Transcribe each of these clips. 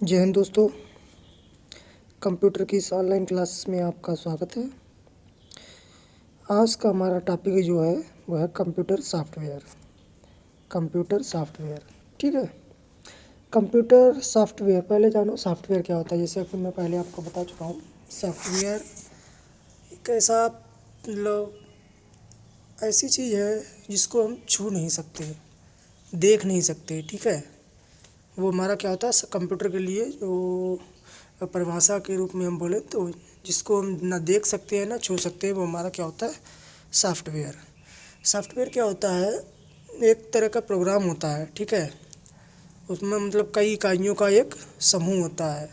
जय हिंद दोस्तों। कंप्यूटर की इस ऑनलाइन क्लास में आपका स्वागत है। आज का हमारा टॉपिक जो है वो है कंप्यूटर सॉफ्टवेयर। कंप्यूटर सॉफ्टवेयर, ठीक है। कंप्यूटर सॉफ्टवेयर, पहले जानो सॉफ्टवेयर क्या होता है। जैसे कि मैं पहले आपको बता चुका हूँ, सॉफ्टवेयर एक ऐसा मतलब ऐसी चीज़ है जिसको हम छू नहीं सकते, देख नहीं सकते, ठीक है। वो हमारा क्या होता है कंप्यूटर के लिए, जो परिभाषा के रूप में हम बोले तो जिसको हम ना देख सकते हैं ना छू सकते हैं, वो हमारा क्या होता है सॉफ्टवेयर। सॉफ्टवेयर क्या होता है, एक तरह का प्रोग्राम होता है, ठीक है। उसमें मतलब कई इकाइयों का एक समूह होता है,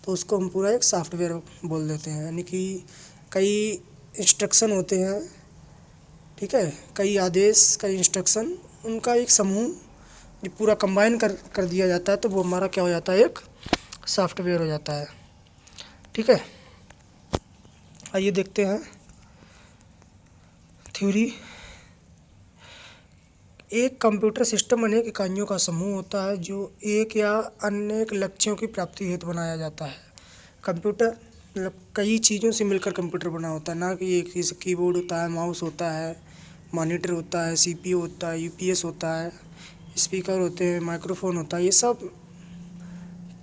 तो उसको हम पूरा एक सॉफ्टवेयर बोल देते हैं। यानी कि कई इंस्ट्रक्शन होते हैं, ठीक है, कई आदेश, कई इंस्ट्रक्शन, उनका एक समूह जो पूरा कंबाइन कर दिया जाता है, तो वो हमारा क्या हो जाता है एक सॉफ्टवेयर हो जाता है, ठीक है। आइए देखते हैं थ्योरी। एक कंप्यूटर सिस्टम अनेक इकाइयों का समूह होता है जो एक या अनेक लक्ष्यों की प्राप्ति हेतु बनाया जाता है। कंप्यूटर मतलब कई चीज़ों से मिलकर कंप्यूटर बना होता है, ना कि एक जैसे कीबोर्ड होता है, माउस होता है, मॉनिटर होता है, सीपीयू होता है, यूपीएस होता है, स्पीकर होते हैं, माइक्रोफोन होता है। ये सब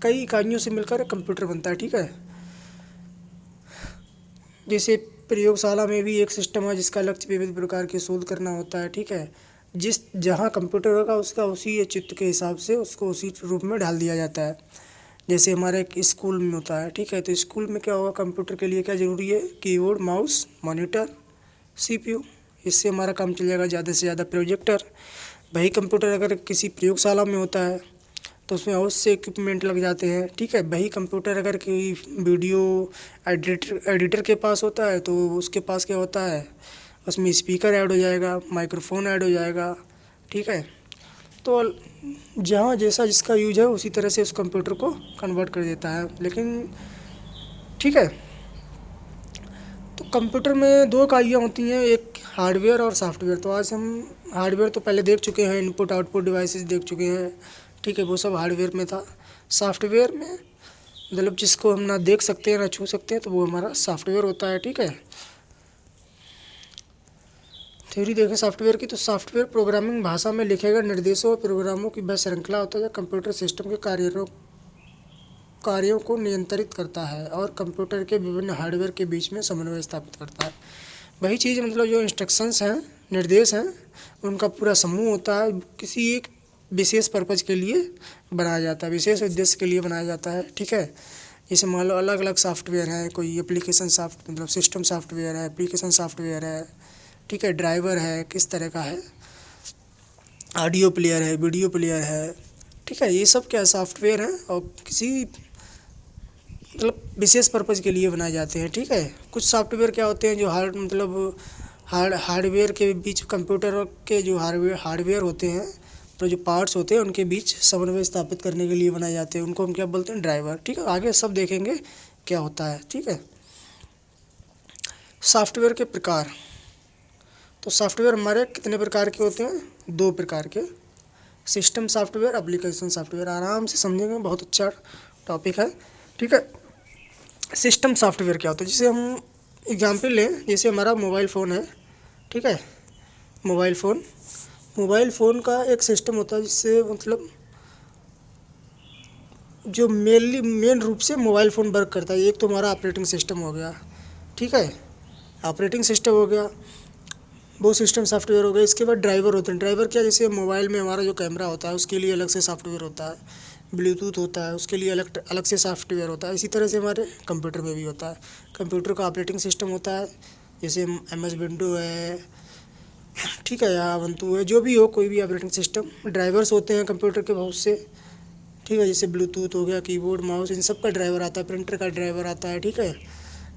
कई इकाइयों से मिलकर एक कंप्यूटर बनता है, ठीक है। जैसे प्रयोगशाला में भी एक सिस्टम है जिसका लक्ष्य विविध प्रकार के शोध करना होता है, ठीक है। जिस जहाँ कंप्यूटर होगा उसका उसी चित्र के हिसाब से उसको उसी रूप में ढाल दिया जाता है। जैसे हमारे एक स्कूल में होता है, ठीक है, तो स्कूल में क्या होगा, कंप्यूटर के लिए क्या ज़रूरी है, कीबोर्ड, माउस, मॉनिटर, सीपीयू। इससे हमारा काम चल जाएगा। ज़्यादा से ज़्यादा प्रोजेक्टर। वही कंप्यूटर अगर किसी प्रयोगशाला में होता है तो उसमें और से इक्विपमेंट लग जाते हैं, ठीक है। वही कंप्यूटर अगर कोई वीडियो एडिटर के पास होता है तो उसके पास क्या होता है, उसमें स्पीकर ऐड हो जाएगा, माइक्रोफोन ऐड हो जाएगा, ठीक है। तो जहाँ जैसा जिसका यूज है उसी तरह से उस कंप्यूटर को कन्वर्ट कर देता है, लेकिन ठीक है। तो कंप्यूटर में दो इकाइयाँ होती हैं, एक हार्डवेयर और सॉफ्टवेयर। तो आज हम हार्डवेयर तो पहले देख चुके हैं, इनपुट आउटपुट डिवाइसेस देख चुके हैं, ठीक है, वो सब हार्डवेयर में था। सॉफ्टवेयर में मतलब जिसको हम ना देख सकते हैं ना छू सकते हैं, तो वो हमारा सॉफ्टवेयर होता है, ठीक है। थ्योरी देखें सॉफ्टवेयर की, तो सॉफ्टवेयर प्रोग्रामिंग भाषा में लिखे गए निर्देशों और प्रोग्रामों की वह श्रृंखला होता है जो कंप्यूटर सिस्टम के कार्यों को नियंत्रित करता है और कंप्यूटर के विभिन्न हार्डवेयर के बीच में समन्वय स्थापित करता है। वही चीज़ मतलब जो इंस्ट्रक्शंस हैं, निर्देश हैं, उनका पूरा समूह होता है, किसी एक विशेष पर्पज़ के लिए बनाया जाता है, विशेष उद्देश्य के लिए बनाया जाता है, ठीक है। जैसे मान लो अलग अलग सॉफ्टवेयर हैं, कोई एप्लीकेशन मतलब सिस्टम सॉफ्टवेयर है, एप्लीकेशन सॉफ्टवेयर है, ठीक है, ड्राइवर है, किस तरह का है, ऑडियो प्लेयर है, वीडियो प्लेयर है, ठीक है। ये सब क्या सॉफ्टवेयर हैं और किसी मतलब विशेष पर्पज़ के लिए बनाए जाते हैं, ठीक है। कुछ सॉफ्टवेयर क्या होते हैं जो हार्डवेयर के बीच, कंप्यूटर के जो हार्डवेयर होते हैं, तो जो पार्ट्स होते हैं उनके बीच समन्वय स्थापित करने के लिए बनाए जाते हैं, उनको हम क्या बोलते हैं, ड्राइवर, ठीक है। आगे सब देखेंगे क्या होता है, ठीक है। सॉफ्टवेयर के प्रकार, तो सॉफ्टवेयर हमारे कितने प्रकार के होते हैं, दो प्रकार के, सिस्टम सॉफ्टवेयर, एप्लीकेशन सॉफ्टवेयर। आराम से समझेंगे, बहुत अच्छा टॉपिक है, ठीक है। सिस्टम सॉफ्टवेयर क्या होता है, जैसे हम एग्जांपल लें, जैसे हमारा मोबाइल फ़ोन है, ठीक है। मोबाइल फ़ोन का एक सिस्टम होता है जिससे मतलब जो मेन रूप से मोबाइल फ़ोन वर्क करता है। एक तो हमारा ऑपरेटिंग सिस्टम हो गया, ठीक है, ऑपरेटिंग सिस्टम हो गया, वो सिस्टम सॉफ्टवेयर हो गया। इसके बाद ड्राइवर होते हैं। ड्राइवर क्या, जैसे मोबाइल में हमारा जो कैमरा होता है उसके लिए अलग से सॉफ्टवेयर होता है, ब्लूटूथ होता है उसके लिए अलग से सॉफ्टवेयर होता है। इसी तरह से हमारे कंप्यूटर में भी होता है। कंप्यूटर का ऑपरेटिंग सिस्टम होता है, जैसे MS विंडो है, ठीक है, या ubuntu है, जो भी हो, कोई भी ऑपरेटिंग सिस्टम। ड्राइवर्स होते हैं कंप्यूटर के बहुत से, ठीक है, जैसे ब्लूटूथ हो गया, कीबोर्ड, माउस, इन सब का ड्राइवर आता है। प्रिंटर का ड्राइवर आता है, ठीक है,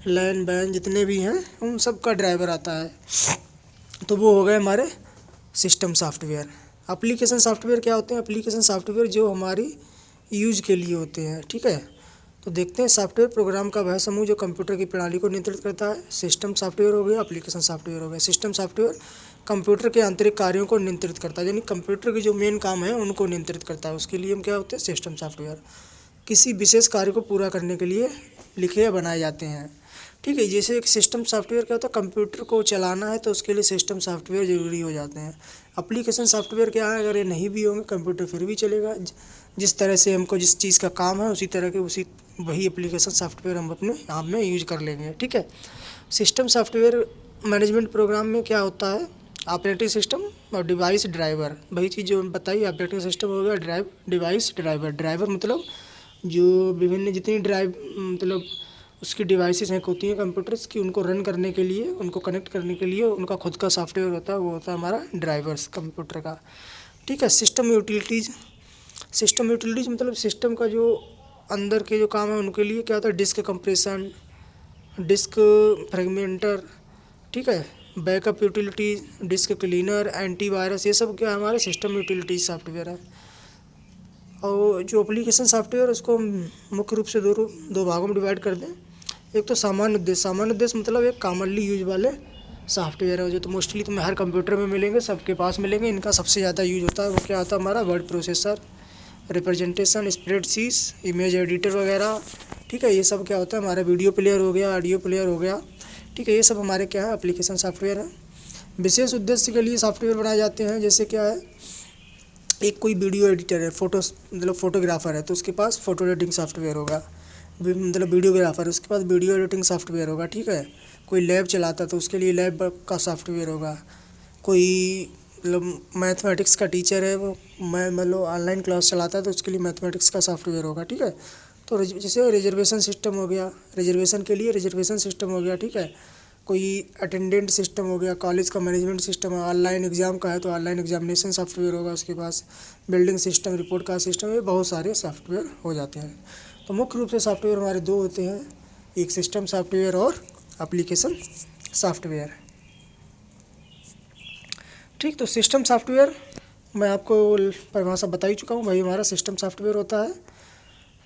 लैन बैन जितने भी हैं उन सब का ड्राइवर आता है। तो वो हो गए हमारे सिस्टम सॉफ्टवेयर। एप्लीकेशन सॉफ्टवेयर क्या होते हैं, एप्लीकेशन सॉफ्टवेयर जो हमारी यूज के लिए होते हैं, ठीक है। तो देखते हैं, सॉफ्टवेयर प्रोग्राम का वह समूह जो कंप्यूटर की प्रणाली को नियंत्रित करता है। सिस्टम सॉफ्टवेयर हो गया, एप्लीकेशन सॉफ्टवेयर हो गया। सिस्टम सॉफ्टवेयर कंप्यूटर के आंतरिक कार्यों को नियंत्रित करता है, यानी कंप्यूटर के जो मेन काम है उनको नियंत्रित करता है, उसके लिए हम क्या होते हैं, सिस्टम सॉफ्टवेयर। किसी विशेष कार्य को पूरा करने के लिए लिखे या बनाए जाते हैं। ठीक है, जैसे एक सिस्टम सॉफ्टवेयर क्या होता है, कंप्यूटर को चलाना है तो उसके लिए सिस्टम सॉफ्टवेयर ज़रूरी हो जाते हैं। एप्लीकेशन सॉफ्टवेयर क्या है, अगर ये नहीं भी होंगे कंप्यूटर फिर भी चलेगा। जिस तरह से हमको जिस चीज़ का काम है उसी तरह के वही एप्लीकेशन सॉफ्टवेयर हम अपने आप में यूज कर लेंगे। ठीक है, सिस्टम सॉफ्टवेयर मैनेजमेंट प्रोग्राम में क्या होता है, ऑपरेटिंग सिस्टम और डिवाइस ड्राइवर। वही चीज़ जो बताइए, ऑपरेटिंग सिस्टम हो गया, डिवाइस ड्राइवर। ड्राइवर मतलब जो विभिन्न जितनी मतलब उसकी डिवाइसेस हैं होती हैं कंप्यूटर्स की, उनको रन करने के लिए, उनको कनेक्ट करने के लिए उनका खुद का सॉफ्टवेयर होता है, वो होता है हमारा ड्राइवर्स कंप्यूटर का। ठीक है, सिस्टम यूटिलिटीज़ मतलब सिस्टम का जो अंदर के जो काम है उनके लिए क्या होता है, डिस्क कंप्रेशन, डिस्क फ्रेगमेंटर, ठीक है, backup utilities, disk cleaner, antivirus, ये सब क्या हमारे सिस्टम यूटिलिटीज़ सॉफ्टवेयर है। और जो एप्लीकेशन सॉफ्टवेयर उसको मुख्य रूप से दो भागों में डिवाइड कर दें। एक तो सामान्य उद्देश्य मतलब एक कॉमनली यूज वाले सॉफ्टवेयर है जो तो मोस्टली तुम्हें हर कंप्यूटर में मिलेंगे, सबके पास मिलेंगे। इनका सबसे ज़्यादा यूज होता है वो क्या होता है हमारा, word processor, representation, spreadsheets, image editor वगैरह। ठीक है, ये सब क्या होता है हमारा, वीडियो प्लेयर हो गया, ऑडियो प्लेयर हो गया। ठीक है, ये सब हमारे क्या है, एप्लीकेशन सॉफ्टवेयर है। विशेष उद्देश्य के लिए सॉफ्टवेयर बनाए जाते हैं, जैसे क्या है, एक कोई वीडियो एडिटर है, मतलब फोटोग्राफर है तो उसके पास फ़ोटो एडिटिंग सॉफ्टवेयर होगा। मतलब वीडियोग्राफर है उसके पास वीडियो एडिटिंग सॉफ्टवेयर होगा। ठीक है, कोई लैब चलाता है तो उसके लिए लैब का सॉफ्टवेयर होगा। कोई मतलब मैथमेटिक्स का टीचर है, वो मतलब ऑनलाइन क्लास चलाता है तो उसके लिए मैथमेटिक्स का सॉफ्टवेयर होगा। ठीक है, तो जैसे रिजर्वेशन सिस्टम हो गया, रिजर्वेशन के लिए रिजर्वेशन सिस्टम हो गया। ठीक है, कोई अटेंडेंट सिस्टम हो गया, कॉलेज का मैनेजमेंट सिस्टम है, ऑनलाइन एग्ज़ाम का है तो ऑनलाइन एग्जामिनेशन सॉफ्टवेयर होगा उसके पास, बिल्डिंग सिस्टम, रिपोर्ट का सिस्टम, ये बहुत सारे सॉफ्टवेयर हो जाते हैं। तो मुख्य रूप से सॉफ्टवेयर हमारे दो होते हैं, एक सिस्टम सॉफ्टवेयर और एप्लीकेशन सॉफ्टवेयर। ठीक, तो सिस्टम सॉफ्टवेयर मैं आपको परिभाषा बता ही चुका हूँ, वही हमारा सिस्टम सॉफ्टवेयर होता है।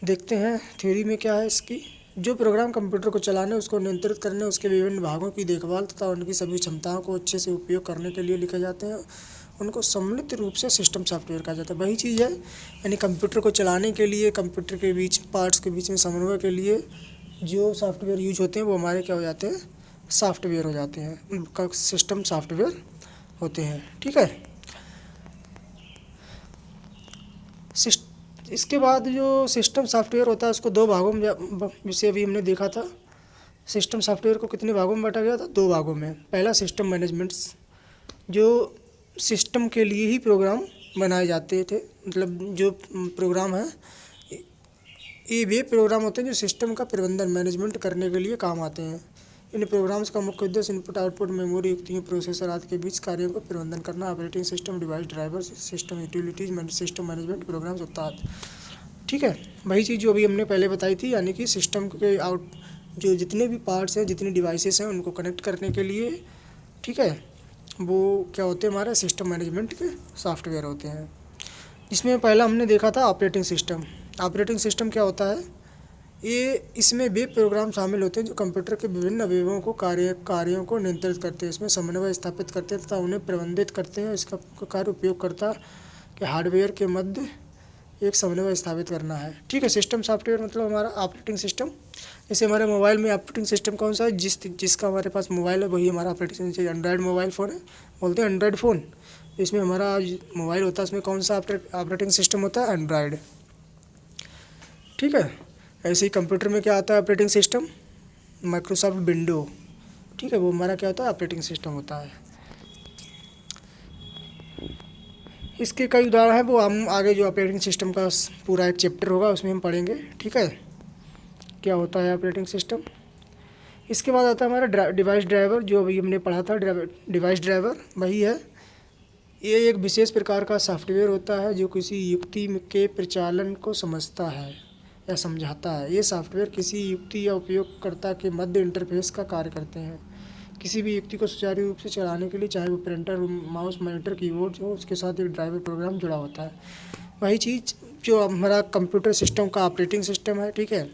देखते हैं थ्योरी में क्या है इसकी। जो प्रोग्राम कंप्यूटर को चलाने, उसको नियंत्रित करने, उसके विभिन्न भागों की देखभाल तथा उनकी सभी क्षमताओं को अच्छे से उपयोग करने के लिए लिखे जाते हैं, उनको सम्मिलित रूप से सिस्टम सॉफ्टवेयर कहा जाता है। वही चीज़ है, यानी कंप्यूटर को चलाने के लिए, कंप्यूटर के बीच पार्ट्स के बीच में समन्वय के लिए जो सॉफ्टवेयर यूज होते हैं वो हमारे क्या हो जाते हैं, सॉफ्टवेयर हो जाते हैं, उनका सिस्टम सॉफ्टवेयर होते हैं। ठीक है, इसके बाद जो सिस्टम सॉफ्टवेयर होता है उसको दो भागों में, जिसे अभी हमने देखा था, सिस्टम सॉफ्टवेयर को कितने भागों में बांटा गया था, दो भागों में। पहला सिस्टम मैनेजमेंट्स, जो सिस्टम के लिए ही प्रोग्राम बनाए जाते थे, मतलब जो प्रोग्राम है ये वे प्रोग्राम होते हैं जो सिस्टम का प्रबंधन मैनेजमेंट करने के लिए काम आते हैं। इन प्रोग्राम्स का मुख्य उद्देश्य इनपुट आउटपुट, मेमोरी युक्तियों, प्रोसेसर आदि के बीच कार्यों का प्रबंधन करना, operating system, device driver, system utilities, system management programs होता है। ठीक है, वही चीज़ जो अभी हमने पहले बताई थी, यानी कि सिस्टम के जो जितने भी पार्ट्स हैं, जितनी डिवाइसेस हैं, उनको कनेक्ट करने के लिए, ठीक है, वो क्या होते हैं हमारे सिस्टम मैनेजमेंट के सॉफ्टवेयर होते हैं। इसमें पहला हमने देखा था ऑपरेटिंग सिस्टम। ऑपरेटिंग सिस्टम क्या होता है, इसमें वे प्रोग्राम शामिल होते हैं जो कंप्यूटर के विभिन्न अवयवों को कार्यों को नियंत्रित करते हैं, इसमें समन्वय स्थापित करते हैं तथा उन्हें प्रबंधित करते हैं। इसका कार्य उपयोगकर्ता के हार्डवेयर के मध्य एक समन्वय स्थापित करना है। ठीक है, सिस्टम सॉफ्टवेयर मतलब हमारा ऑपरेटिंग सिस्टम। जैसे हमारे मोबाइल में ऑपरेटिंग सिस्टम कौन सा है, जिसका हमारे पास मोबाइल है वही हमारा operating system. Android mobile phone है, बोलते हैं एंड्रॉयड फ़ोन, इसमें हमारा मोबाइल होता है, उसमें कौन सा ऑपरेटिंग सिस्टम होता है, एंड्रॉयड। ठीक है, ऐसे ही कंप्यूटर में क्या आता है ऑपरेटिंग सिस्टम, माइक्रोसॉफ्ट विंडो। ठीक है, वो हमारा क्या होता है, ऑपरेटिंग सिस्टम होता है। इसके कई उदाहरण हैं, वो हम आगे जो ऑपरेटिंग सिस्टम का पूरा एक चैप्टर होगा उसमें हम पढ़ेंगे। ठीक है, क्या होता है ऑपरेटिंग सिस्टम। इसके बाद आता है हमारा डिवाइस ड्राइवर, जो अभी हमने पढ़ा था। डिवाइस ड्राइवर वही है, ये एक विशेष प्रकार का सॉफ्टवेयर होता है जो किसी युक्ति के प्रचालन को समझता है या समझाता है। ये सॉफ्टवेयर किसी युक्ति या उपयोगकर्ता के मध्य इंटरफेस का कार्य करते हैं। किसी भी युक्ति को सुचारू रूप से चलाने के लिए, चाहे वो प्रिंटर, माउस, मॉनिटर, कीबोर्ड हो, उसके साथ एक ड्राइवर प्रोग्राम जुड़ा होता है। वही चीज़ जो हमारा कंप्यूटर सिस्टम का ऑपरेटिंग सिस्टम है। ठीक है,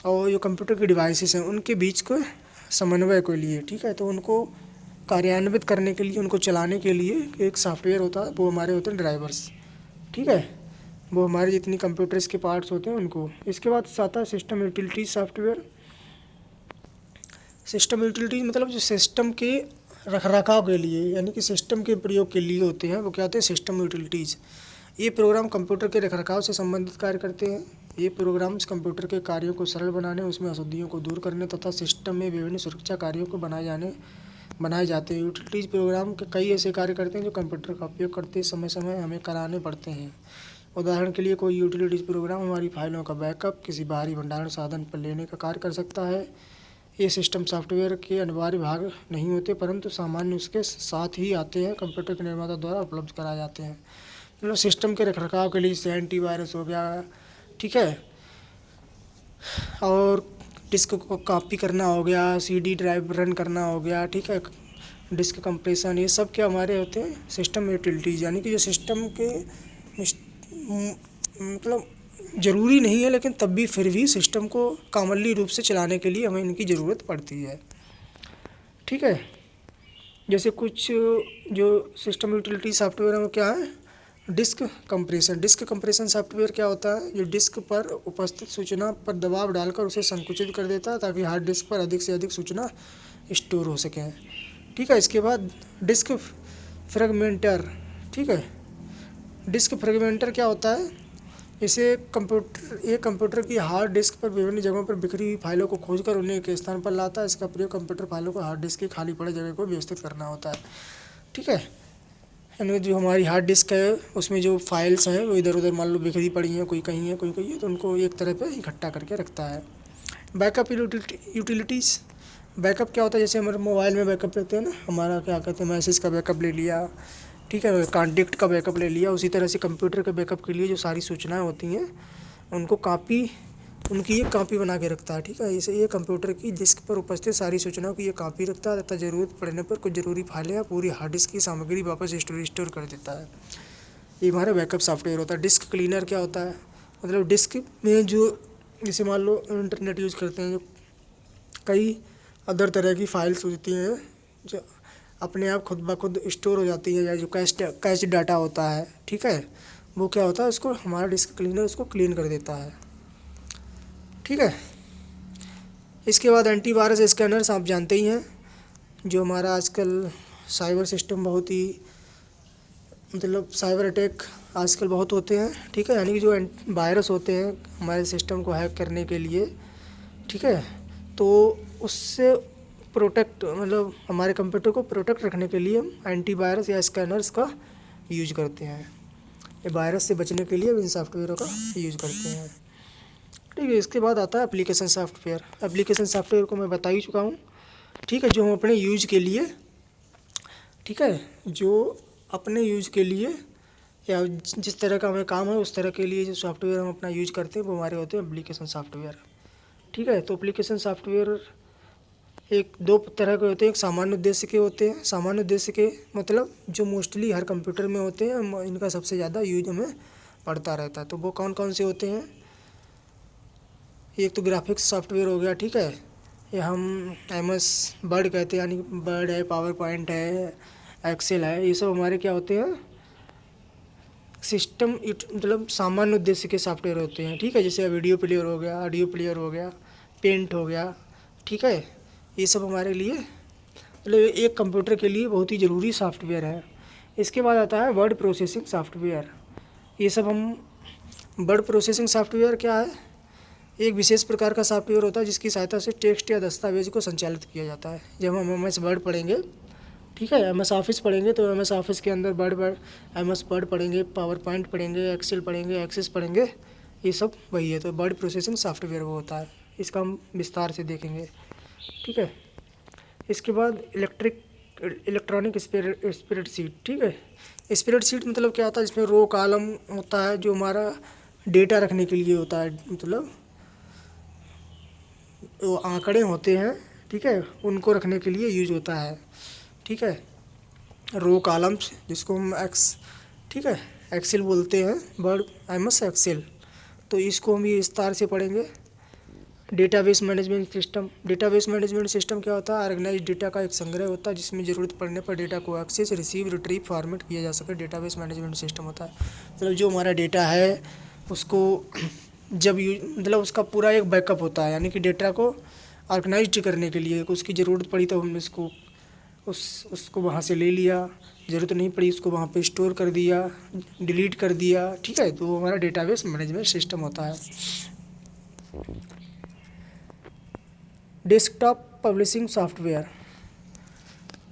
और जो कंप्यूटर की डिवाइसेस हैं उनके बीच को समन्वय के लिए, ठीक है, तो उनको कार्यान्वित करने के लिए, उनको चलाने के लिए एक सॉफ्टवेयर होता है, वो हमारे होते हैं ड्राइवर्स। ठीक है, वो हमारे जितनी कंप्यूटर्स के पार्ट्स होते हैं उनको। इसके बाद आता है system utilities software. System utilities मतलब जो सिस्टम के रखरखाव के लिए यानी कि सिस्टम के प्रयोग के लिए होते हैं, वो क्या होते हैं, सिस्टम यूटिलिटीज़। ये प्रोग्राम कंप्यूटर के रखरखाव से संबंधित कार्य करते हैं। ये प्रोग्राम्स कंप्यूटर के कार्यों को सरल बनाने, उसमें अशुद्धियों को दूर करने तथा सिस्टम में विभिन्न सुरक्षा कार्यों को बनाए जाते हैं। यूटिलिटीज प्रोग्राम के कई ऐसे कार्य करते हैं जो कंप्यूटर का उपयोग करते समय समय हमें कराने पड़ते हैं। उदाहरण के लिए कोई यूटिलिटीज प्रोग्राम हमारी फाइलों का बैकअप किसी बाहरी भंडारण साधन पर लेने का कार्य कर सकता है। ये सिस्टम सॉफ्टवेयर के अनिवार्य भाग नहीं होते, परंतु सामान्य उसके साथ ही आते हैं, कंप्यूटर के निर्माता द्वारा उपलब्ध कराए जाते हैं। मतलब सिस्टम के रखरखाव के लिए जैसे एंटीवायरस हो गया, ठीक है, और डिस्क को कॉपी करना हो गया, सीडी ड्राइव रन करना हो गया, ठीक है, डिस्क कंप्रेशन, ये सब क्या हमारे होते हैं सिस्टम यूटिलिटीज़। यानी कि जो सिस्टम के मतलब ज़रूरी नहीं है, लेकिन तब भी फिर भी सिस्टम को कामयाबी रूप से चलाने के लिए हमें इनकी ज़रूरत पड़ती है, ठीक है। जैसे कुछ जो सिस्टम यूटिलिटी सॉफ्टवेयर में क्या है, disk compression. Disk compression software क्या होता है, जो डिस्क पर उपस्थित सूचना पर दबाव डालकर उसे संकुचित कर देता है ताकि हार्ड डिस्क पर अधिक से अधिक सूचना स्टोर हो सके, ठीक है। इसके बाद डिस्क फ्रेगमेंटर, ठीक है। डिस्क फ्रेगमेंटर क्या होता है, इसे कंप्यूटर की हार्ड डिस्क पर विभिन्न जगहों पर बिखरी हुई फाइलों को खोजकर उन्हें एक स्थान पर लाता है। इसका प्रयोग कंप्यूटर फाइलों को हार्ड डिस्क की खाली पड़े जगह को व्यवस्थित करना होता है, ठीक है। यानी जो हमारी हार्ड डिस्क है उसमें जो फाइल्स हैं वो इधर उधर मान लो बिखरी पड़ी हैं, कोई कहीं है कोई कहीं है, तो उनको एक तरह पे इकट्ठा करके रखता है। Backup utilities. बैकअप क्या होता है, जैसे हमारे मोबाइल में बैकअप लेते हैं ना, हमारा क्या कहते हैं मैसेज का बैकअप ले लिया, ठीक है, कॉन्टेक्ट का बैकअप ले लिया, उसी तरह से कंप्यूटर के बैकअप के लिए जो सारी सूचनाएं होती हैं उनको उनकी एक कॉपी बना के रखता है, ठीक है। इसे ये कंप्यूटर की डिस्क पर उपस्थित सारी सूचनाओं की ये कॉपी रखता है तथा ज़रूरत पड़ने पर कुछ ज़रूरी फाइलें या पूरी हार्ड डिस्क की सामग्री वापस स्टोर कर देता है। ये हमारा बैकअप सॉफ्टवेयर होता है। डिस्क क्लीनर क्या होता है, मतलब डिस्क में जो जैसे मान लो इंटरनेट यूज़ करते हैं, जो कई अदर तरह की फाइल्स होती हैं जो अपने आप खुद ब खुद स्टोर हो जाती है, या जो कैश डाटा होता है, ठीक है, वो क्या होता है, उसको हमारा डिस्क क्लीनर उसको क्लीन कर देता है, ठीक है। इसके बाद एंटीवायरस स्कैनर्स आप जानते ही हैं, जो हमारा आजकल साइबर सिस्टम बहुत ही मतलब साइबर अटैक आजकल बहुत होते हैं, ठीक है। यानी कि जो वायरस होते हैं हमारे सिस्टम को हैक करने के लिए, ठीक है, तो उससे प्रोटेक्ट मतलब हमारे कंप्यूटर को प्रोटेक्ट रखने के लिए हम एंटीवायरस या स्कैनर्स का यूज करते हैं। ये वायरस से बचने के लिए इन सॉफ्टवेयरों का यूज करते हैं, ठीक है। इसके बाद आता है एप्लीकेशन सॉफ्टवेयर। एप्लीकेशन सॉफ्टवेयर को मैं बता ही चुका हूँ, ठीक है, जो हम अपने यूज के लिए, ठीक है, जो अपने यूज के लिए या जिस तरह का हमें काम है उस तरह के लिए जो सॉफ्टवेयर हम अपना यूज करते हैं वो हमारे होते हैं एप्लीकेशन सॉफ्टवेयर, ठीक है। तो एप्लीकेशन सॉफ्टवेयर एक दो तरह के होते हैं, एक सामान्य उद्देश्य के होते हैं। सामान्य उद्देश्य के मतलब जो मोस्टली हर कंप्यूटर में होते हैं, इनका सबसे ज़्यादा यूज हमें पड़ता रहता है। तो वो कौन कौन से होते हैं, एक तो ग्राफिक्स सॉफ्टवेयर हो गया, ठीक है, ये हम MS वर्ड कहते हैं, यानी वर्ड है, पावर पॉइंट है, एक्सेल है, ये सब हमारे क्या होते हैं सिस्टम मतलब सामान्य उद्देश्य के सॉफ्टवेयर होते हैं, ठीक है। जैसे वीडियो प्लेयर हो गया, ऑडियो प्लेयर हो गया, पेंट हो गया, ठीक है, ये सब हमारे लिए मतलब एक कंप्यूटर के लिए बहुत ही ज़रूरी सॉफ्टवेयर है। इसके बाद आता है वर्ड प्रोसेसिंग सॉफ्टवेयर। ये सब हम वर्ड प्रोसेसिंग सॉफ्टवेयर क्या है, एक विशेष प्रकार का सॉफ्टवेयर होता है जिसकी सहायता से टेक्स्ट या दस्तावेज को संचालित किया जाता है। जब हम MS वर्ड पढ़ेंगे, ठीक है, MS ऑफिस पढ़ेंगे तो MS ऑफिस के अंदर MS वर्ड पढ़ेंगे, पावर पॉइंट पढ़ेंगे, एक्सेल पढ़ेंगे, एक्सेस पढ़ेंगे, ये सब वही है। तो वर्ड प्रोसेसिंग सॉफ्टवेयर वो होता है, इसका हम विस्तार से देखेंगे, ठीक है। इसके बाद इलेक्ट्रॉनिक स्प्रेडशीट, ठीक है। स्प्रेडशीट मतलब क्या होता है, जिसमें रो कॉलम होता है जो हमारा डेटा रखने के लिए होता है, मतलब वो आंकड़े होते हैं, ठीक है, उनको रखने के लिए यूज होता है, ठीक है। रो कॉलम्स जिसको हम ठीक है, एक्सेल बोलते हैं, वर्ड MS एक्सेल, तो इसको हम ये विस्तार से पढ़ेंगे। Database management system. Database management system क्या होता है, ऑर्गेनाइज डेटा का एक संग्रह होता है जिसमें ज़रूरत पड़ने पर डेटा को एक्सेस, रिसीव, रिट्रीव, फॉर्मेट किया जा सके, डेटाबेस मैनेजमेंट सिस्टम होता है। मतलब जो हमारा डेटा है उसको जब मतलब उसका पूरा एक बैकअप होता है, यानी कि डेटा को ऑर्गेनाइज्ड करने के लिए उसकी ज़रूरत पड़ी तो हमने इसको उसको वहाँ से ले लिया, ज़रूरत नहीं पड़ी उसको वहाँ पे स्टोर कर दिया, डिलीट कर दिया, ठीक है। तो वो हमारा डेटाबेस मैनेजमेंट सिस्टम होता है। डेस्कटॉप पब्लिशिंग सॉफ्टवेयर,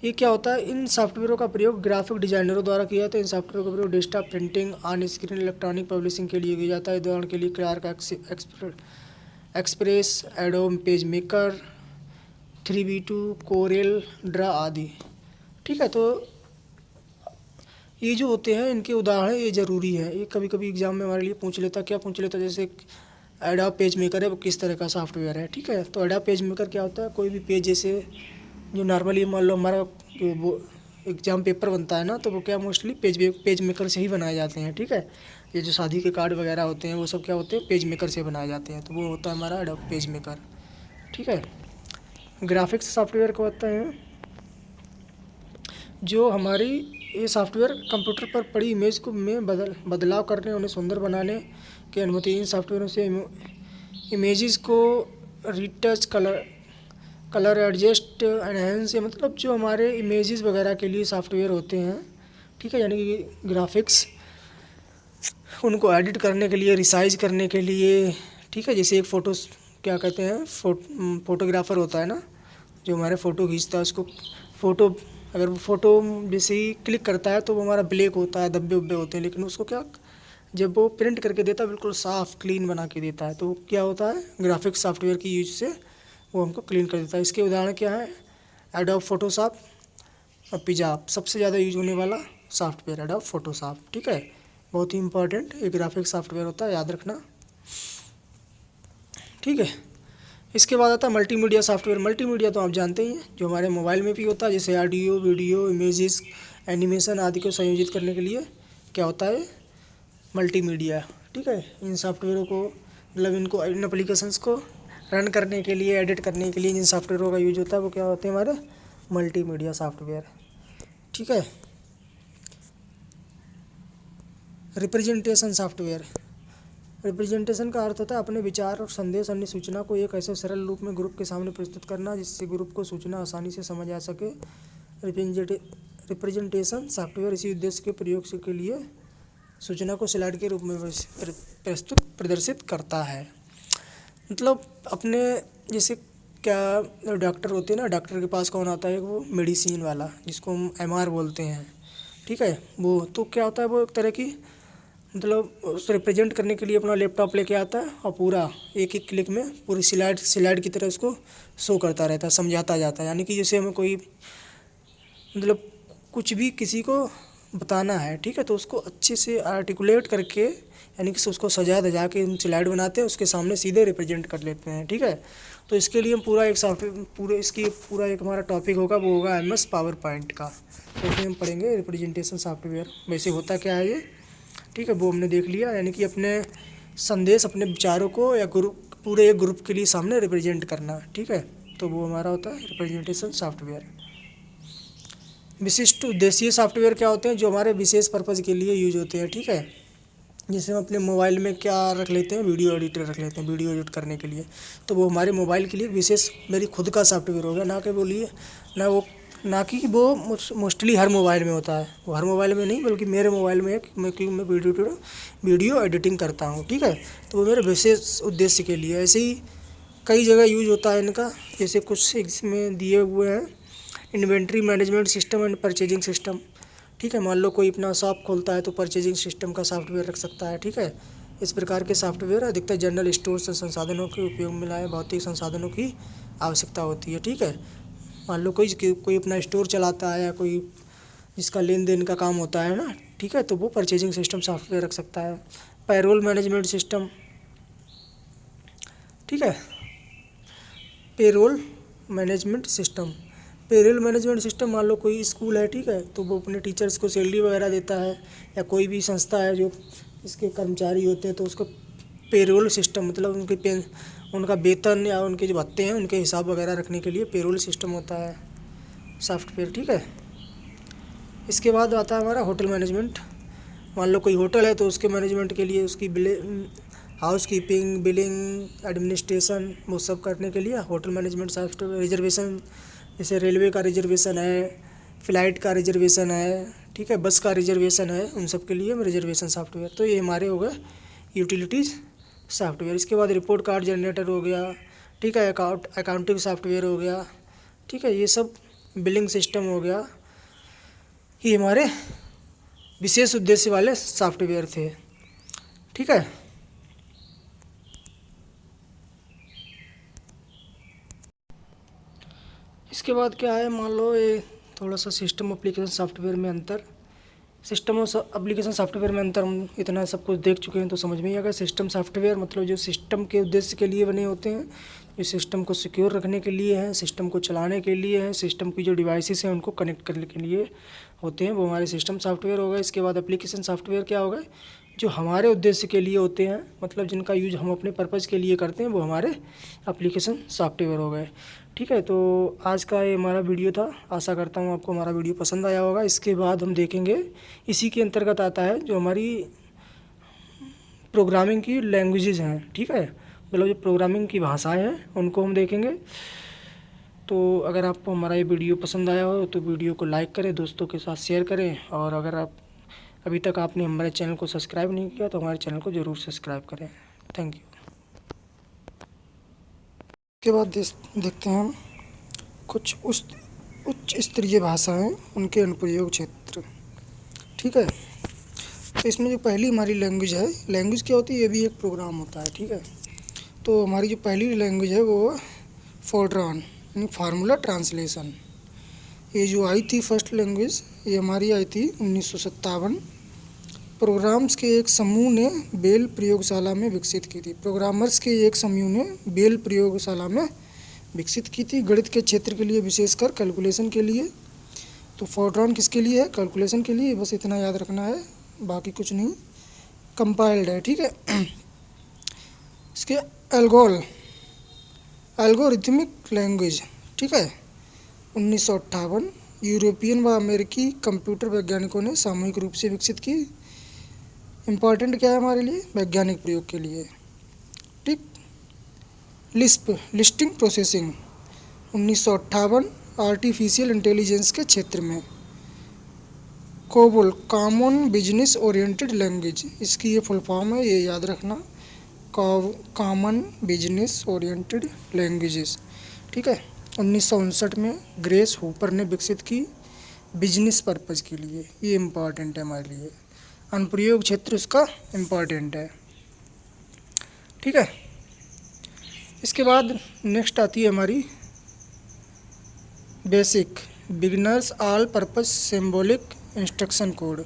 ये क्या होता है? इन सॉफ्टवेयरों का प्रयोग ग्राफिक डिजाइनरों द्वारा किया जाता है। इन सॉफ्टवेयरों का प्रयोग desktop printing, on screen electronic publishing के लिए किया जाता है। उदाहरण के लिए Quark Express, Adobe page maker, 3V2, Corel Draw आदि, ठीक है। तो ये जो होते हैं इनके उदाहरण ये ज़रूरी है, ये कभी कभी एग्जाम में हमारे लिए पूछ लेता, क्या पूछ लेता, जैसे एडोब पेज मेकर है वो किस तरह का सॉफ्टवेयर है, ठीक है। तो एडोब पेज मेकर क्या होता है? कोई भी पेज जैसे जो नॉर्मली मान लो हमारा जो वो एग्ज़ाम पेपर बनता है ना, तो वो क्या मोस्टली पेज मेकर से ही बनाए जाते हैं, ठीक है। ये जो शादी के कार्ड वगैरह होते हैं वो सब क्या होते हैं? पेज मेकर से बनाए जाते हैं। तो वो होता है हमारा एडोब पेज मेकर, ठीक है। ग्राफिक्स सॉफ्टवेयर को होता है जो हमारी ये सॉफ्टवेयर कंप्यूटर पर पड़ी इमेज को में बदलाव करने, उन्हें सुंदर बनाने की अनुमति। इन सॉफ्टवेयरों से इमेजेस को रीटच, कलर एडजस्ट, एनहेंस, मतलब जो हमारे इमेजेस वगैरह के लिए सॉफ्टवेयर होते हैं, ठीक है, यानी कि ग्राफिक्स, उनको एडिट करने के लिए, रिसाइज करने के लिए, ठीक है। जैसे एक फ़ोटो क्या कहते हैं, फोटोग्राफर होता है ना जो हमारे फ़ोटो खींचता है, उसको फ़ोटो अगर वो फ़ोटो जैसे ही क्लिक करता है तो वो हमारा ब्लैक होता है, धब्बे उब्बे होते हैं, लेकिन उसको क्या जब वो प्रिंट करके देता है बिल्कुल साफ़ क्लीन बना के देता है, तो क्या होता है? ग्राफिक्स सॉफ्टवेयर की यूज से वो हमको क्लीन कर देता है। इसके उदाहरण क्या है? एडोब फोटोशॉप और पिजाप, सबसे ज़्यादा यूज होने वाला सॉफ्टवेयर एडोब फोटोशॉप, ठीक है। बहुत ही इंपॉर्टेंट एक ग्राफिक्स सॉफ्टवेयर होता है, याद रखना, ठीक है। इसके बाद आता है मल्टीमीडिया सॉफ्टवेयर। मल्टीमीडिया तो आप जानते ही हैं, जो हमारे मोबाइल में भी होता है, जैसे ऑडियो, वीडियो, इमेजेस, एनिमेशन आदि को संयोजित करने के लिए क्या होता है? मल्टीमीडिया, ठीक है। इन सॉफ्टवेयरों को मतलब इनको इन एप्लीकेशंस को रन करने के लिए, एडिट करने के लिए जिन सॉफ्टवेयरों का यूज होता है वो क्या होते हैं? हमारे मल्टीमीडिया सॉफ्टवेयर, ठीक है। रिप्रेजेंटेशन सॉफ्टवेयर, रिप्रेजेंटेशन का अर्थ होता है अपने विचार और संदेश, अन्य सूचना को एक ऐसे सरल रूप में ग्रुप के सामने प्रस्तुत करना जिससे ग्रुप को सूचना आसानी से समझ आ सके। रिप्रेजेंटेशन सॉफ्टवेयर इसी उद्देश्य के प्रयोग से के लिए सूचना को स्लाइड के रूप में प्रदर्शित करता है। मतलब अपने जैसे क्या डॉक्टर होते हैं ना, डॉक्टर के पास कौन आता है? वो मेडिसिन वाला जिसको हम MR बोलते हैं, ठीक है। वो तो क्या होता है? वो एक तरह की मतलब उसको रिप्रेजेंट करने के लिए अपना लैपटॉप लेके आता है और पूरा एक एक क्लिक में पूरी स्लाइड की तरह उसको शो करता रहता है, समझाता जाता है। यानी कि जैसे हमें कोई मतलब कुछ भी किसी को बताना है, ठीक है, तो उसको अच्छे से आर्टिकुलेट करके, यानी कि उसको सजा धजा के हम स्लाइड बनाते हैं, उसके सामने सीधे रिप्रेजेंट कर लेते हैं, ठीक है। तो इसके लिए हम पूरा एक सॉफ्टवेयर पूरा एक हमारा टॉपिक होगा, वो होगा MS पावर पॉइंट का। तो उसमें हम पढ़ेंगे रिप्रेजेंटेशन सॉफ्टवेयर वैसे होता क्या है ये, ठीक है, वो हमने देख लिया। यानी कि अपने संदेश, अपने विचारों को या पूरे एक ग्रुप के लिए सामने रिप्रेजेंट करना, ठीक है, तो वो हमारा होता है रिप्रेजेंटेशन सॉफ्टवेयर। विशिष्ट उद्देश्य सॉफ्टवेयर क्या होते हैं? जो हमारे विशेष पर्पज़ के लिए यूज होते हैं, ठीक है। जैसे हम अपने मोबाइल में क्या रख लेते हैं? वीडियो एडिटर रख लेते हैं, वीडियो एडिट करने के लिए, तो वो हमारे मोबाइल के लिए विशेष मेरी खुद का सॉफ्टवेयर होगा, ना कि वो मोस्टली हर मोबाइल में होता है, वो हर मोबाइल में नहीं, बल्कि मेरे मोबाइल में है, क्योंकि मैं वीडियो एडिटिंग करता हूँ, ठीक है। तो वो मेरे विशेष उद्देश्य के लिए, ऐसे ही कई जगह यूज होता है इनका। जैसे कुछ इसमें दिए हुए हैं, inventory management system and purchasing system, ठीक है। मान लो कोई अपना शॉप खोलता है तो परचेजिंग सिस्टम का सॉफ्टवेयर रख सकता है, ठीक है। इस प्रकार के सॉफ्टवेयर अधिकतर जनरल स्टोर से संसाधनों के उपयोग में लाए भौतिक संसाधनों की आवश्यकता होती है, ठीक है। मान लो कोई अपना स्टोर चलाता है या कोई जिसका लेन देन का काम होता है ना, ठीक है, तो वो परचेजिंग सिस्टम सॉफ्टवेयर रख सकता है। पैरोल मैनेजमेंट सिस्टम, ठीक है, पेरोल मैनेजमेंट सिस्टम मान लो कोई स्कूल है, ठीक है, तो वो अपने टीचर्स को सैलरी वगैरह देता है, या कोई भी संस्था है जो इसके कर्मचारी होते हैं तो उसको पेरोल सिस्टम, मतलब उनका वेतन या उनके जो भत्ते हैं उनके हिसाब वगैरह रखने के लिए पेरोल सिस्टम होता है सॉफ्टवेयर, ठीक है। इसके बाद आता है हमारा होटल मैनेजमेंट। मान लो कोई होटल है तो उसके मैनेजमेंट के लिए, उसकी हाउस कीपिंग, बिलिंग, एडमिनिस्ट्रेशन, वो सब करने के लिए होटल मैनेजमेंट सॉफ्टवेयर। रिजर्वेशन, जैसे रेलवे का रिजर्वेशन है, फ़्लाइट का रिजर्वेशन है, ठीक है, बस का रिजर्वेशन है, उन सब के लिए रिजर्वेशन सॉफ्टवेयर। तो ये हमारे हो गए यूटिलिटीज़ सॉफ्टवेयर। इसके बाद रिपोर्ट कार्ड जनरेटर हो गया, ठीक है, अकाउंटिंग सॉफ्टवेयर हो गया, ठीक है, ये सब बिलिंग सिस्टम हो गया। ये हमारे विशेष उद्देश्य वाले सॉफ्टवेयर थे, ठीक है। इसके बाद क्या है, मान लो ये थोड़ा सा सिस्टम एप्लीकेशन सॉफ्टवेयर में अंतर। सिस्टम और एप्लीकेशन सॉफ्टवेयर में अंतर हम इतना सब कुछ देख चुके हैं तो समझ में ही आ गया। सिस्टम सॉफ्टवेयर मतलब जो सिस्टम के उद्देश्य के लिए बने होते हैं, जो सिस्टम को सिक्योर रखने के लिए हैं, सिस्टम को चलाने के लिए हैं, सिस्टम की जो डिवाइसेस हैं उनको कनेक्ट करने के लिए होते हैं, वो हमारे सिस्टम सॉफ्टवेयर हो गए। इसके बाद एप्लीकेशन सॉफ्टवेयर क्या हो गए, जो हमारे उद्देश्य के लिए होते हैं, मतलब जिनका यूज हम अपने पर्पज़ के लिए करते हैं, वो हमारे एप्लीकेशन सॉफ्टवेयर हो गए, ठीक है। तो आज का ये हमारा वीडियो था, आशा करता हूँ आपको हमारा वीडियो पसंद आया होगा। इसके बाद हम देखेंगे, इसी के अंतर्गत आता है जो हमारी प्रोग्रामिंग की लैंग्वेजेस हैं, ठीक है, मतलब जो प्रोग्रामिंग की भाषाएं हैं उनको हम देखेंगे। तो अगर आपको हमारा ये वीडियो पसंद आया हो तो वीडियो को लाइक करें, दोस्तों के साथ शेयर करें, और अगर आप अभी तक आपने हमारे चैनल को सब्सक्राइब नहीं किया तो हमारे चैनल को ज़रूर सब्सक्राइब करें। Thank you. के बाद देखते हैं हम कुछ उच्च स्तरीय भाषाएं, उनके अनुप्रयोग क्षेत्र, ठीक है। तो इसमें जो पहली हमारी लैंग्वेज है, लैंग्वेज क्या होती है, ये भी एक प्रोग्राम होता है, ठीक है। तो हमारी जो पहली लैंग्वेज है वो फोर्ट्रॉन, यानी फार्मूला ट्रांसलेशन। ये जो आई थी फर्स्ट लैंग्वेज, ये हमारी आई थी 1957। प्रोग्राम्स के एक समूह ने बेल प्रयोगशाला में विकसित की थी। प्रोग्रामर्स के एक समूह ने बेल प्रयोगशाला में विकसित की थी, गणित के क्षेत्र के लिए, विशेषकर कैलकुलेशन के लिए। तो फोर्ट्रॉन किसके लिए है, कैलकुलेशन के लिए, बस इतना याद रखना है, बाकी कुछ नहीं। कंपाइल्ड है, ठीक है। इसके एल्गोरिथमिक लैंग्वेज, ठीक है, 1958 यूरोपियन व अमेरिकी कंप्यूटर वैज्ञानिकों ने सामूहिक रूप से विकसित की। इम्पॉर्टेंट क्या है हमारे लिए, वैज्ञानिक प्रयोग के लिए, ठीक। Lisp, listing processing, 1958 artificial intelligence के क्षेत्र में। COBOL, common business oriented language, इसकी ये फुल फॉर्म है, ये याद रखना, कॉमन बिजनेस ओरिएंटेड लैंग्वेजेस, ठीक है। 1959 में ग्रेस हूपर ने विकसित की बिजनेस पर्पज़ के लिए, ये इम्पॉर्टेंट है हमारे लिए। अनुप्रयोग क्षेत्र उसका इम्पॉर्टेंट है, ठीक है। इसके बाद नेक्स्ट आती है हमारी basic beginners all purpose symbolic instruction code,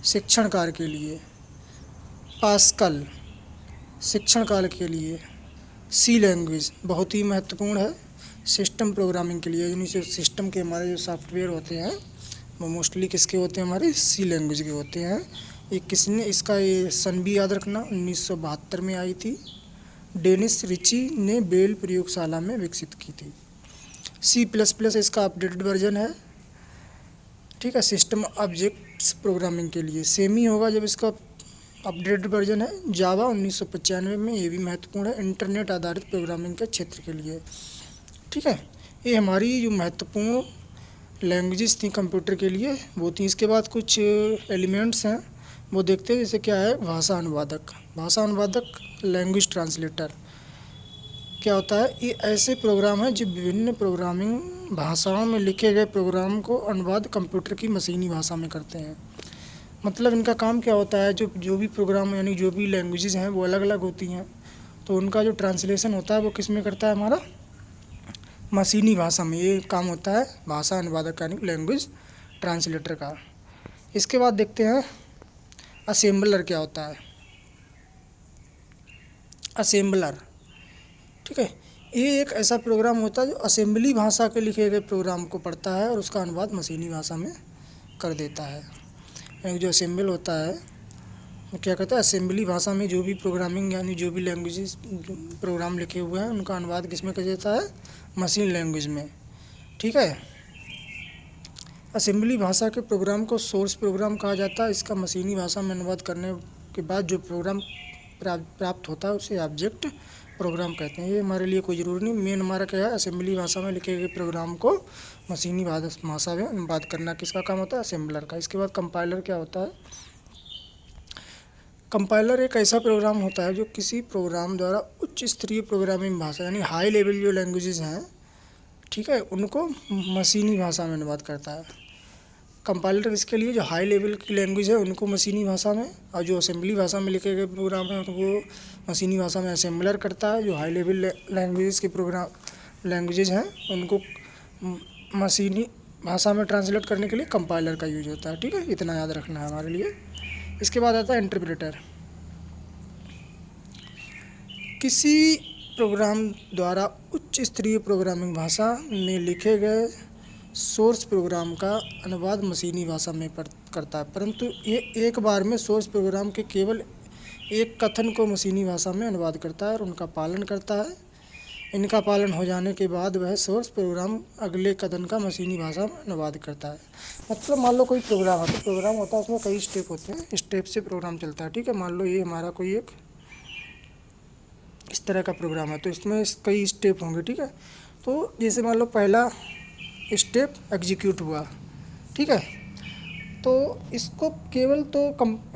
शिक्षण कार्य के लिए। पास्कल, शिक्षण कार्य के लिए। सी लैंग्वेज बहुत ही महत्वपूर्ण है सिस्टम प्रोग्रामिंग के लिए, यानी सिस्टम के हमारे जो सॉफ्टवेयर होते हैं वो मोस्टली किसके होते हैं, हमारे सी लैंग्वेज के होते हैं। ये किसने, इसका ये सन भी याद रखना, 1972 में आई थी। डेनिस रिची ने बेल प्रयोगशाला में विकसित की थी। C++ इसका अपडेटेड वर्जन है, ठीक है, सिस्टम ऑब्जेक्ट्स प्रोग्रामिंग के लिए। सेमी होगा जब इसका अपडेटेड वर्जन है। जावा 1995 में, ये भी महत्वपूर्ण है, इंटरनेट आधारित प्रोग्रामिंग के क्षेत्र के लिए, ठीक है। ये हमारी जो महत्वपूर्ण लैंग्वेजेस थी कंप्यूटर के लिए वो थी। इसके बाद कुछ एलिमेंट्स हैं वो देखते हैं, जैसे क्या है, भाषा अनुवादक। भाषा अनुवादक लैंग्वेज ट्रांसलेटर क्या होता है, ये ऐसे प्रोग्राम हैं जो विभिन्न प्रोग्रामिंग भाषाओं में लिखे गए प्रोग्राम को अनुवाद कंप्यूटर की मशीनी भाषा में करते हैं। मतलब इनका काम क्या होता है, जो भी प्रोग्राम यानी जो भी लैंग्वेजेस हैं वो अलग अलग होती हैं, तो उनका जो ट्रांसलेशन होता है वो किस में करता है, हमारा मशीनी भाषा में। ये काम होता है भाषा अनुवादक यानी लैंग्वेज ट्रांसलेटर का। इसके बाद देखते हैं असेंबलर क्या होता है। असेंबलर, ठीक है, ये एक ऐसा प्रोग्राम होता है जो असेंबली भाषा के लिखे गए प्रोग्राम को पढ़ता है और उसका अनुवाद मशीनी भाषा में कर देता है। यानी जो असेंबल होता है वो क्या कहता है, असेंबली भाषा में जो भी प्रोग्रामिंग यानी जो भी लैंग्वेजेस प्रोग्राम लिखे हुए हैं उनका अनुवाद किस में कर देता है, मशीन लैंग्वेज में, ठीक है। असेंबली भाषा के प्रोग्राम को सोर्स प्रोग्राम कहा जाता है। इसका मशीनी भाषा में अनुवाद करने के बाद जो प्रोग्राम प्राप्त होता है उसे ऑब्जेक्ट प्रोग्राम कहते हैं। ये हमारे लिए कोई ज़रूरी नहीं, मेन हमारा क्या है, असेंबली भाषा में लिखे गए प्रोग्राम को मशीनी भाषा में अनुवाद करना किसका काम होता है, असेंबलर का। इसके बाद कंपाइलर क्या होता है। कंपाइलर एक ऐसा प्रोग्राम होता है जो किसी प्रोग्राम द्वारा उच्च स्तरीय प्रोग्रामिंग भाषा यानी हाई लेवल जो लैंग्वेजेस हैं, ठीक है, उनको मशीनी भाषा में अनुवाद करता है। कंपाइलर इसके लिए जो हाई लेवल की लैंग्वेज है उनको मशीनी भाषा में, और जो असेंबली भाषा में लिखे गए प्रोग्राम हैं वो मशीनी भाषा में असेंबलर करता है। जो हाई लेवल लैंग्वेजेस के लैंग्वेजेस हैं उनको मशीनी भाषा में ट्रांसलेट करने के लिए कंपाइलर का यूज होता है। ठीक है, इतना याद रखना है हमारे लिए। इसके बाद आता है इंटरप्रेटर। किसी प्रोग्राम द्वारा उच्च स्तरीय प्रोग्रामिंग भाषा में लिखे गए सोर्स प्रोग्राम का अनुवाद मशीनी भाषा में करता है, परंतु ये एक बार में सोर्स प्रोग्राम के केवल एक कथन को मशीनी भाषा में अनुवाद करता है और उनका पालन करता है। इनका पालन हो जाने के बाद वह सोर्स प्रोग्राम अगले कथन का मशीनी भाषा में अनुवाद करता है। मतलब मान लो कोई प्रोग्राम है, तो प्रोग्राम होता है उसमें कई स्टेप होते हैं, स्टेप से प्रोग्राम चलता है। ठीक है, मान लो ये हमारा कोई एक इस तरह का प्रोग्राम है, तो इसमें कई स्टेप होंगे। ठीक है, तो जैसे मान लो पहला स्टेप एग्जीक्यूट हुआ, ठीक है, तो इसको केवल तो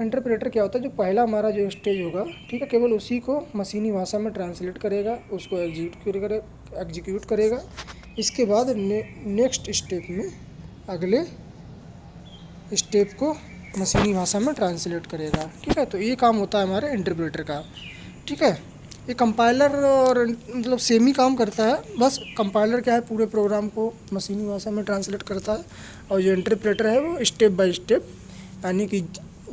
इंटरप्रेटर क्या होता है, जो पहला हमारा जो स्टेज होगा, ठीक है, केवल उसी को मशीनी भाषा में ट्रांसलेट करेगा, उसको एग्जीक्यूट करेगा। इसके बाद नेक्स्ट स्टेप में अगले स्टेप को मशीनी भाषा में ट्रांसलेट करेगा। ठीक है, तो ये काम होता है हमारे इंटरप्रेटर का। ठीक है, ये कंपाइलर और मतलब सेम ही काम करता है, बस कंपाइलर क्या है, पूरे प्रोग्राम को मशीनी भाषा में ट्रांसलेट करता है, और जो इंटरप्रेटर है वो स्टेप बाय स्टेप यानी कि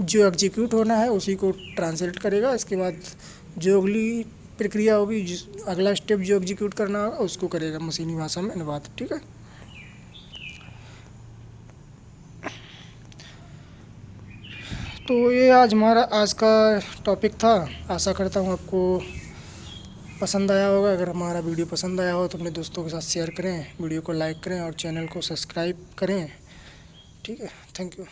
जो एग्जीक्यूट होना है उसी को ट्रांसलेट करेगा। इसके बाद जो अगली प्रक्रिया होगी, जिस अगला स्टेप जो एग्जीक्यूट करना होगा उसको करेगा मशीनी भाषा में अनुवाद। ठीक है, तो ये आज का टॉपिक था। आशा करता हूँ आपको पसंद आया होगा। अगर हमारा वीडियो पसंद आया हो तो अपने दोस्तों के साथ शेयर करें, वीडियो को लाइक करें और चैनल को सब्सक्राइब करें। ठीक है, थैंक यू।